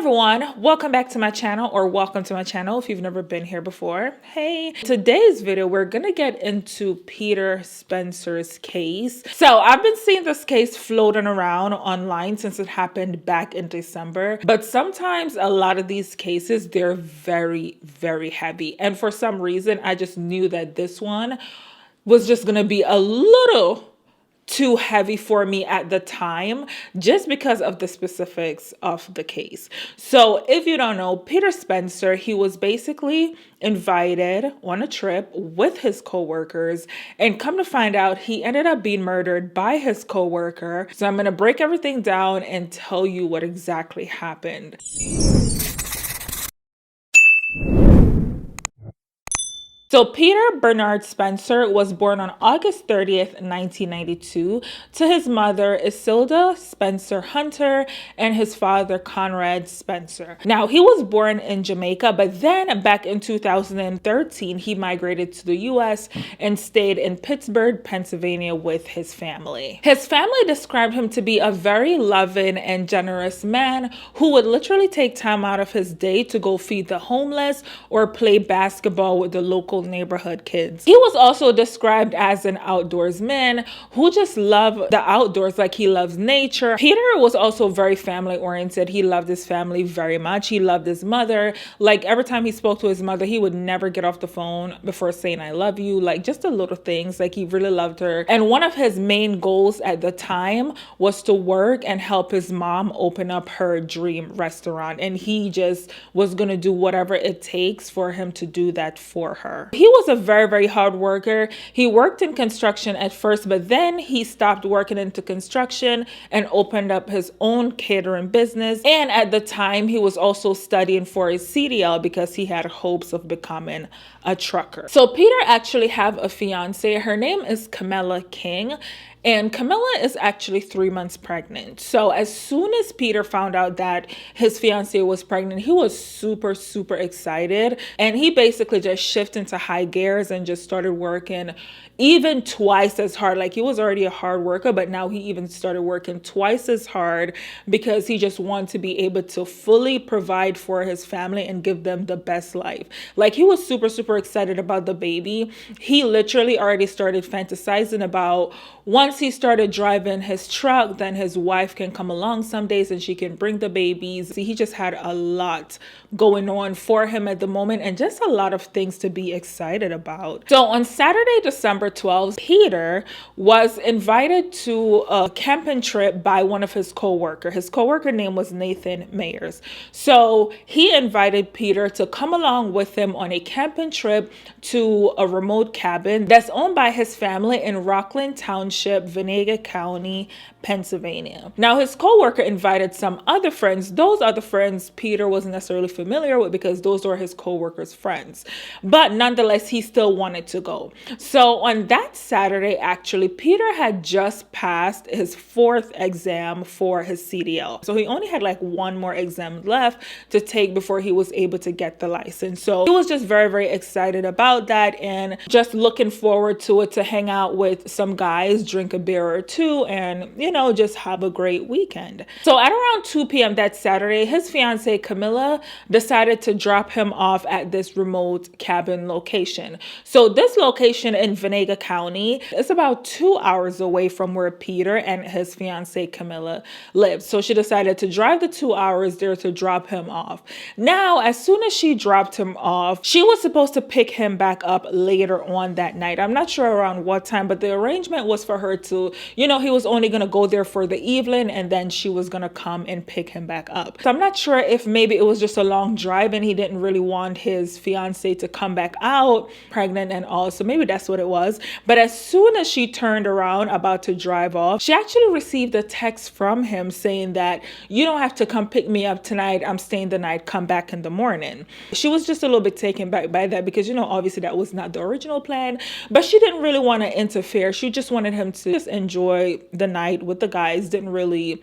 everyone, welcome back to my channel, or welcome to my channel if you've never been here before. Hey, today's video we're gonna get into Peter Spencer's case. So I've been seeing this case floating around online since it happened back in December, but sometimes a lot of these cases, they're very heavy, and for some reason I just knew that this one was just gonna be a little too heavy for me at the time, just because of the specifics of the case. So if you don't know, Peter Spencer, he was basically invited on a trip with his coworkers, and come to find out, he ended up being murdered by his coworker. So I'm going to break everything down and tell you what exactly happened. So Peter Bernardo Spencer was born on August 30th, 1992 to his mother Isilda Spencer Hunter and his father Conrad Spencer. Now, he was born in Jamaica, but then back in 2013, he migrated to the US and stayed in Pittsburgh, Pennsylvania with his family. His family described him to be a very loving and generous man who would literally take time out of his day to go feed the homeless or play basketball with the local neighborhood kids. He was also described as an outdoorsman who just loved the outdoors, like he loves nature. Peter was also very family oriented. He loved his family very much. He loved his mother. Like every time he spoke to his mother, he would never get off the phone before saying I love you, like just the little things. Like he really loved her. And one of his main goals at the time was to work and help his mom open up her dream restaurant, and he just was going to do whatever it takes for him to do that for her. He was a very hard worker. He worked in construction at first, but then he stopped working into construction and opened up his own catering business. And at the time, he was also studying for his CDL because he had hopes of becoming a trucker. So Peter actually have a fiance. Her name is Camilla King. And Camilla is actually 3 months pregnant. So as soon as Peter found out that his fiancée was pregnant, he was super excited. And he basically just shifted into high gears and just started working even twice as hard. Like he was already a hard worker, but now he even started working twice as hard because he just wanted to be able to fully provide for his family and give them the best life. Like he was super excited about the baby. He literally already started fantasizing about once he started driving his truck, then his wife can come along some days and she can bring the babies. He just had a lot going on for him at the moment and just a lot of things to be excited about. So on Saturday, December 12th, Peter was invited to a camping trip by one of his coworkers. His coworker name was Nathan Mayers. So he invited Peter to come along with him on a camping trip to a remote cabin that's owned by his family in Rockland Township, Venega County, Pennsylvania. Now, his coworker invited some other friends. Those other friends Peter wasn't necessarily familiar with because those were his coworker's friends. But nonetheless, he still wanted to go. So on that Saturday, actually, Peter had just passed his 4th exam for his CDL. So he only had like one more exam left to take before he was able to get the license. So he was just very excited about that and just looking forward to it, to hang out with some guys, drink a beer or two, and just have a great weekend. So at around 2 p.m. that Saturday, his fiancée Camilla decided to drop him off at this remote cabin location. So this location in Venega County is about 2 hours away from where Peter and his fiancée Camilla lived. So she decided to drive the 2 hours there to drop him off. Now, as soon as she dropped him off, she was supposed to pick him back up later on that night. I'm not sure around what time, but the arrangement was for her to, he was only going to go there for the evening and then she was going to come and pick him back up. So I'm not sure if maybe it was just a long drive and he didn't really want his fiancée to come back out pregnant and all. So maybe that's what it was. But as soon as she turned around about to drive off, she actually received a text from him saying that you don't have to come pick me up tonight. I'm staying the night. Come back in the morning. She was just a little bit taken back by that because, obviously that was not the original plan, but she didn't really want to interfere. She just wanted him to just enjoy the night with the guys, didn't really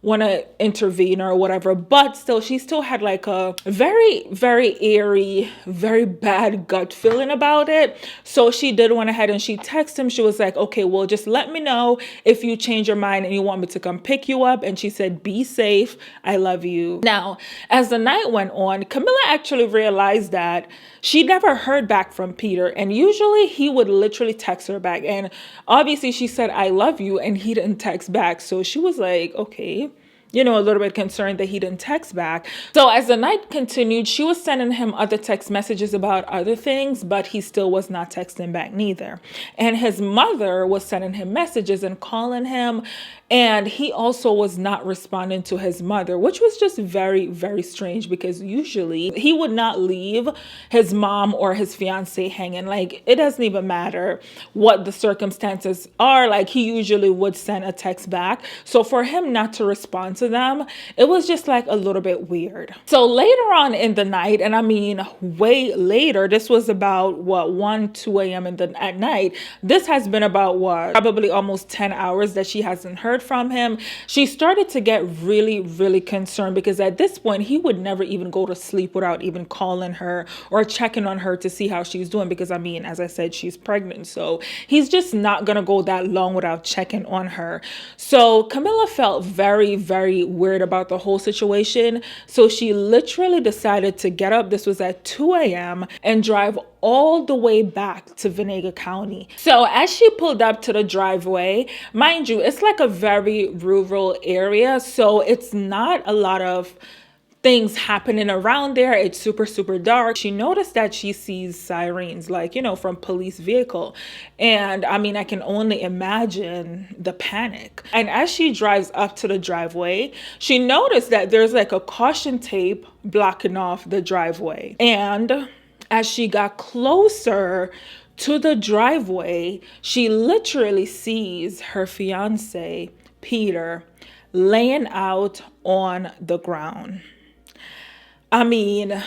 want to intervene or whatever, but still, she still had like a very, very eerie, very bad gut feeling about it. So she did went ahead and she texted him. She was like, okay, well, just let me know if you change your mind and you want me to come pick you up. And she said, be safe. I love you. Now, as the night went on, Camilla actually realized that she never heard back from Peter. And usually he would literally text her back. And obviously she said, I love you. And he didn't text back. So she was like, okay, a little bit concerned that he didn't text back. So as the night continued, she was sending him other text messages about other things, but he still was not texting back neither. And his mother was sending him messages and calling him, and he also was not responding to his mother, which was just very, very strange, because usually he would not leave his mom or his fiance hanging. Like, it doesn't even matter what the circumstances are. Like, he usually would send a text back. So for him not to respond to them, it was just like a little bit weird. So later on in the night, and I mean way later, this was about 1, 2 a.m. at night. This has been about probably almost 10 hours that she hasn't heard from him. She started to get really, really concerned, because at this point he would never even go to sleep without even calling her or checking on her to see how she's doing, because I mean, as I said, she's pregnant. So he's just not gonna go that long without checking on her. So Camilla felt very, very weird about the whole situation. So she literally decided to get up. This was at 2 a.m. and drive all the way back to Ventura County. So as she pulled up to the driveway, mind you, it's like a very rural area. So it's not a lot of things happening around there. It's super, super dark. She noticed that she sees sirens, like, from police vehicle. And I mean, I can only imagine the panic. And as she drives up to the driveway, she noticed that there's like a caution tape blocking off the driveway. And as she got closer to the driveway, she literally sees her fiance, Peter, laying out on the ground. I mean,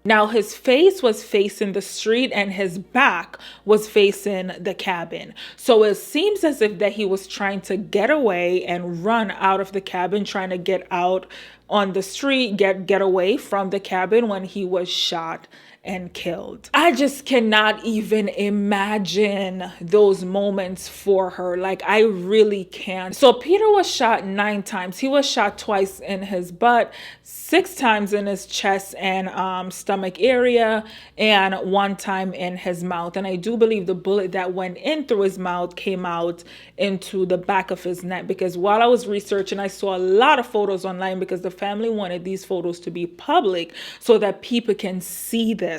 now his face was facing the street and his back was facing the cabin. So it seems as if that he was trying to get away and run out of the cabin, trying to get out on the street, get away from the cabin, when he was shot and killed. I just cannot even imagine those moments for her. Like, I really can't. So Peter was shot 9 times. He was shot twice in his butt, 6 times in his chest and stomach area, and 1 time in his mouth. And I do believe the bullet that went in through his mouth came out into the back of his neck, because while I was researching, I saw a lot of photos online, because the family wanted these photos to be public so that people can see this.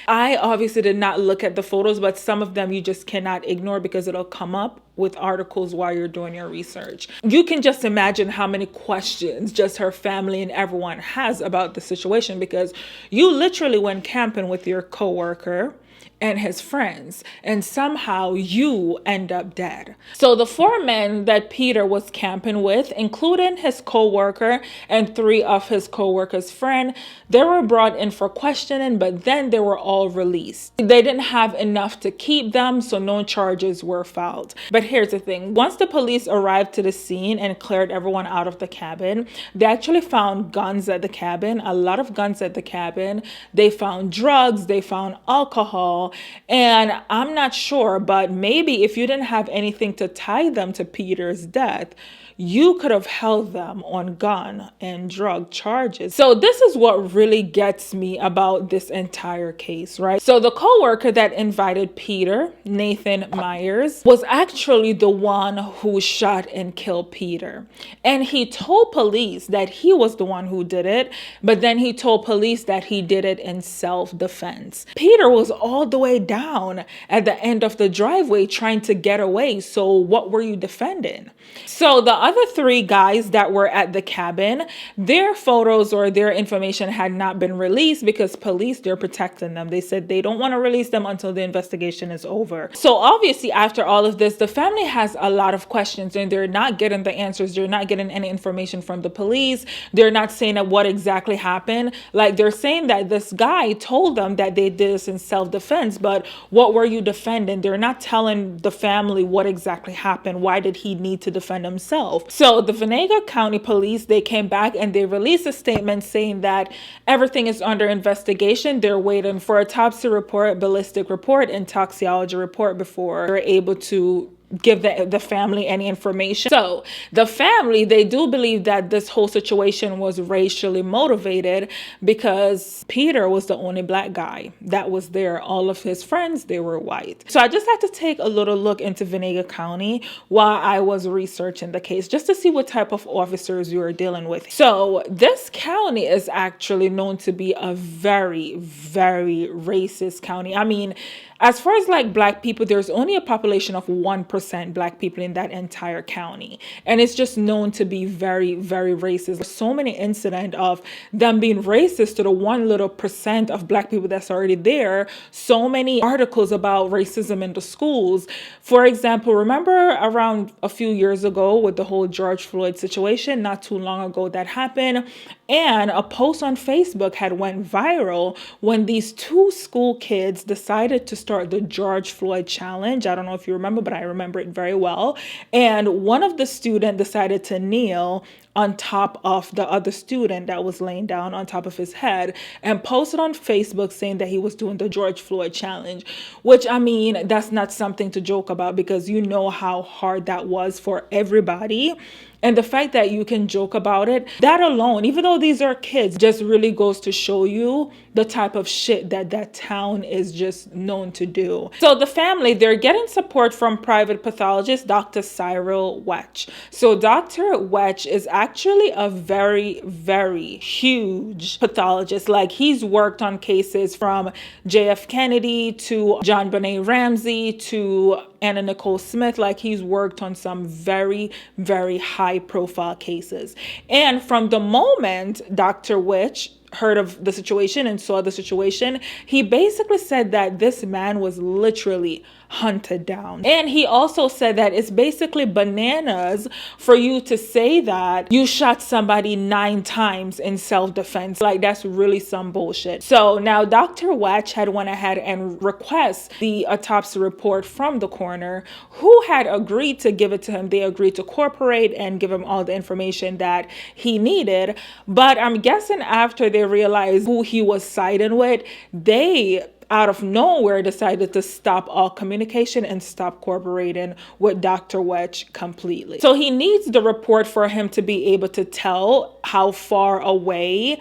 I obviously did not look at the photos, but some of them you just cannot ignore, because it'll come up with articles while you're doing your research. You can just imagine how many questions just her family and everyone has about the situation, because you literally went camping with your coworker and his friends, and somehow you end up dead. So the 4 men that Peter was camping with, including his co-worker and 3 of his co-worker's friend, they were brought in for questioning, but then they were all released. They didn't have enough to keep them, so no charges were filed. But here's the thing. Once the police arrived to the scene and cleared everyone out of the cabin, they actually found guns at the cabin, a lot of guns at the cabin. They found drugs, they found alcohol, and I'm not sure, but maybe if you didn't have anything to tie them to Peter's death, you could have held them on gun and drug charges. So this is what really gets me about this entire case, right? So the coworker that invited Peter, Nathan Myers, was actually the one who shot and killed Peter. And he told police that he was the one who did it, but then he told police that he did it in self-defense. Peter was all the way down at the end of the driveway trying to get away. So what were you defending? So the other 3 guys that were at the cabin, their photos or their information had not been released, because police, they're protecting them. They said they don't want to release them until the investigation is over. So obviously after all of this, the family has a lot of questions, and they're not getting the answers. They're not getting any information from the police. They're not saying that what exactly happened. Like, they're saying that this guy told them that they did this in self-defense, but what were you defending? They're not telling the family what exactly happened. Why did he need to defend himself? both. So the Ventura County Police, they came back and they released a statement saying that everything is under investigation. They're waiting for a autopsy report, ballistic report, and toxicology report before they're able to give the family any information. So the family, they do believe that this whole situation was racially motivated because Peter was the only black guy that was there. All of his friends, they were white. So I just had to take a little look into Ventura County while I was researching the case, just to see what type of officers you were dealing with. So this county is actually known to be a very, very racist county. I mean, as far as like black people, there's only a population of 1% black people in that entire county. And it's just known to be very, very racist. There's so many incidents of them being racist to the 1 little percent of black people that's already there. So many articles about racism in the schools. For example, remember around a few years ago with the whole George Floyd situation, not too long ago that happened. And a post on Facebook had went viral when these 2 school kids decided to start the George Floyd challenge. I don't know if you remember, but I remember it very well. And one of the students decided to kneel on top of the other student that was laying down on top of his head and posted on Facebook saying that he was doing the George Floyd challenge, which, I mean, that's not something to joke about because you know how hard that was for everybody. And the fact that you can joke about it, that alone, even though these are kids, just really goes to show you the type of shit that that town is just known to do. So the family, they're getting support from private pathologist, Dr. Cyril Wedge. So Dr. Wedge is actually a very, very huge pathologist. Like, he's worked on cases from J.F. Kennedy to John Benet Ramsey to Anna Nicole Smith. Like, he's worked on some very, very high profile cases. And from the moment Dr. Wedge heard of the situation and saw the situation, he basically said that this man was literally hunted down. And he also said that it's basically bananas for you to say that you shot somebody 9 times in self-defense. Like, that's really some bullshit. So now Dr. Wedge had went ahead and request the autopsy report from the coroner, who had agreed to give it to him. They agreed to cooperate and give him all the information that he needed. But I'm guessing after they realized who he was siding with, they out of nowhere decided to stop all communication and stop cooperating with Dr. Wedge completely. So he needs the report for him to be able to tell how far away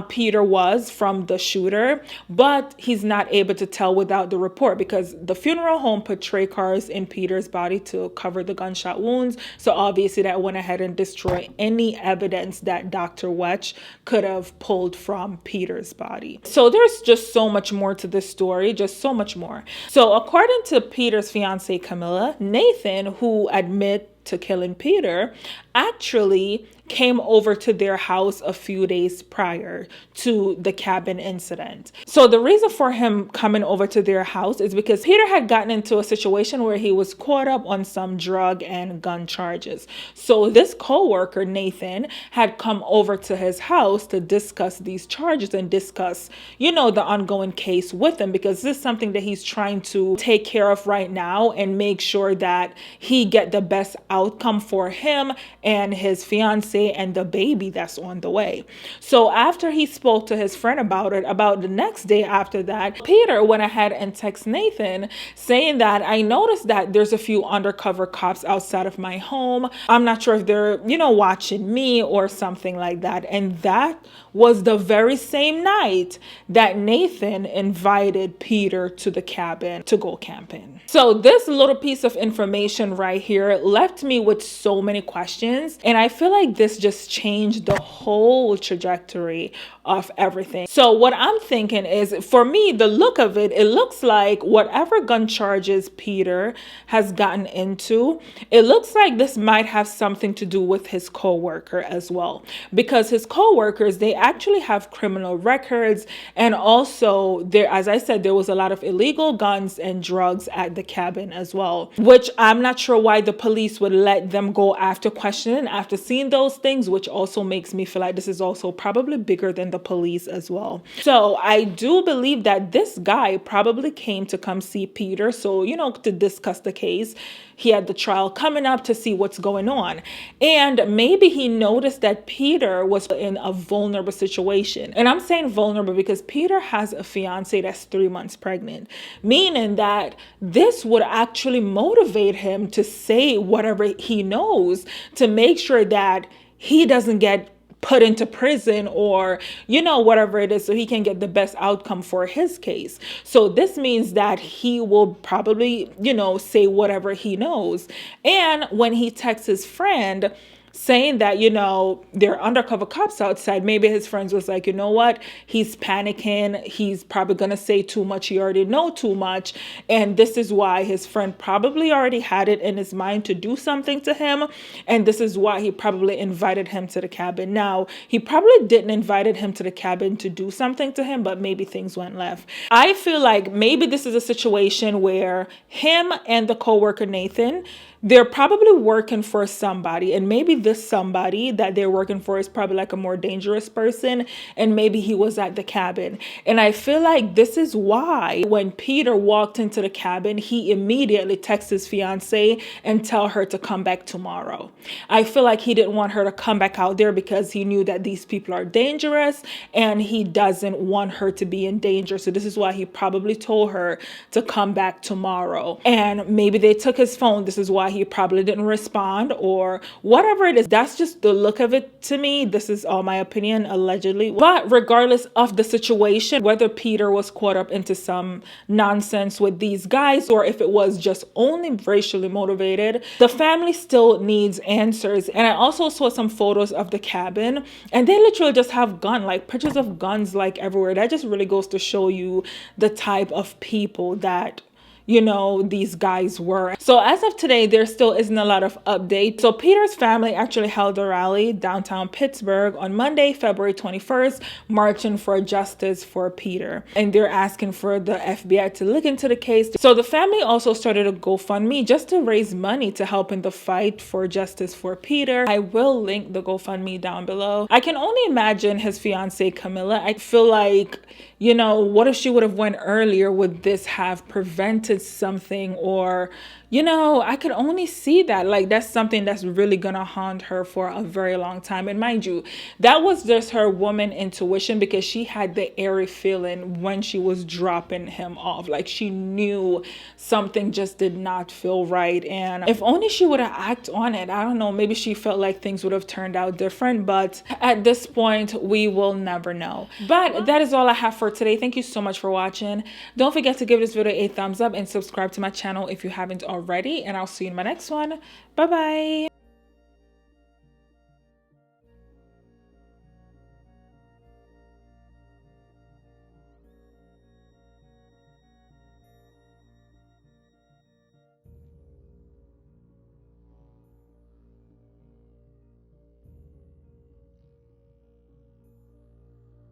Peter was from the shooter, but he's not able to tell without the report because the funeral home put tray cars in Peter's body to cover the gunshot wounds. So obviously that went ahead and destroyed any evidence that Dr. Wedge could have pulled from Peter's body. So there's just so much more to this story, just so much more. So according to Peter's fiance Camilla, Nathan, who admit to killing Peter, actually came over to their house a few days prior to the cabin incident. So the reason for him coming over to their house is because Peter had gotten into a situation where he was caught up on some drug and gun charges. So this coworker, Nathan, had come over to his house to discuss these charges and discuss, you know, the ongoing case with him, because this is something that he's trying to take care of right now and make sure that he get the best outcome for him and his fiance and the baby that's on the way. So after he spoke to his friend about it, about the next day after that, Peter went ahead and texted Nathan saying that I noticed that there's a few undercover cops outside of my home. I'm not sure if they're, you know, watching me or something like that. And that was the very same night that Nathan invited Peter to the cabin to go camping. So this little piece of information right here left me with so many questions. And I feel like this just changed the whole trajectory of everything. So what I'm thinking is, for me, the look of it, it looks like whatever gun charges Peter has gotten into, it looks like this might have something to do with his coworker as well. Because his coworkers, they actually have criminal records. And also, there, as I said, there was a lot of illegal guns and drugs at the cabin as well, which I'm not sure why the police would let them go after questioning, after seeing those things, which also makes me feel like this is also probably bigger than the police as well. So I do believe that this guy probably came to come see Peter. So, to discuss the case. He had the trial coming up to see what's going on. And maybe he noticed that Peter was in a vulnerable situation. And I'm saying vulnerable because Peter has a fiance that's 3 months pregnant, meaning that this would actually motivate him to say whatever he knows to make sure that he doesn't get put into prison or, whatever it is, so he can get the best outcome for his case. So this means that he will probably, say whatever he knows. And when he texts his friend saying that, there are undercover cops outside, maybe his friends was like, you know what, he's panicking, he's probably gonna say too much, he already know too much, and this is why his friend probably already had it in his mind to do something to him, and this is why he probably invited him to the cabin. Now, he probably didn't invited him to the cabin to do something to him, but maybe things went left. I feel like maybe this is a situation where him and the coworker Nathan, they're probably working for somebody, and maybe this somebody that they're working for is probably like a more dangerous person, and maybe he was at the cabin. And I feel like this is why when Peter walked into the cabin, he immediately texted his fiance and tell her to come back tomorrow. I feel like he didn't want her to come back out there because he knew that these people are dangerous and he doesn't want her to be in danger. So this is why he probably told her to come back tomorrow. And maybe they took his phone. This is why he probably didn't respond or whatever it is. That's just the look of it to me. This is all my opinion, allegedly. But regardless of the situation, whether Peter was caught up into some nonsense with these guys or if it was just only racially motivated, the family still needs answers. And I also saw some photos of the cabin, and they literally just have pictures of guns everywhere. That just really goes to show you the type of people that these guys were. So as of today, there still isn't a lot of updates. So Peter's family actually held a rally downtown Pittsburgh on Monday, February 21st, marching for justice for Peter. And they're asking for the FBI to look into the case. So the family also started a GoFundMe just to raise money to help in the fight for justice for Peter. I will link the GoFundMe down below. I can only imagine his fiance Camilla. I feel like, what if she would have went earlier? Would this have prevented something? Or I could only see that that's something that's really gonna haunt her for a very long time. And mind you, that was just her woman intuition, because she had the airy feeling when she was dropping him off. She knew something just did not feel right. And if only she would have acted on it, I don't know, maybe she felt like things would have turned out different. But at this point, we will never know. But that is all I have for today. Thank you so much for watching. Don't forget to give this video a thumbs up and subscribe to my channel if you haven't already, and I'll see you in my next one. Bye bye.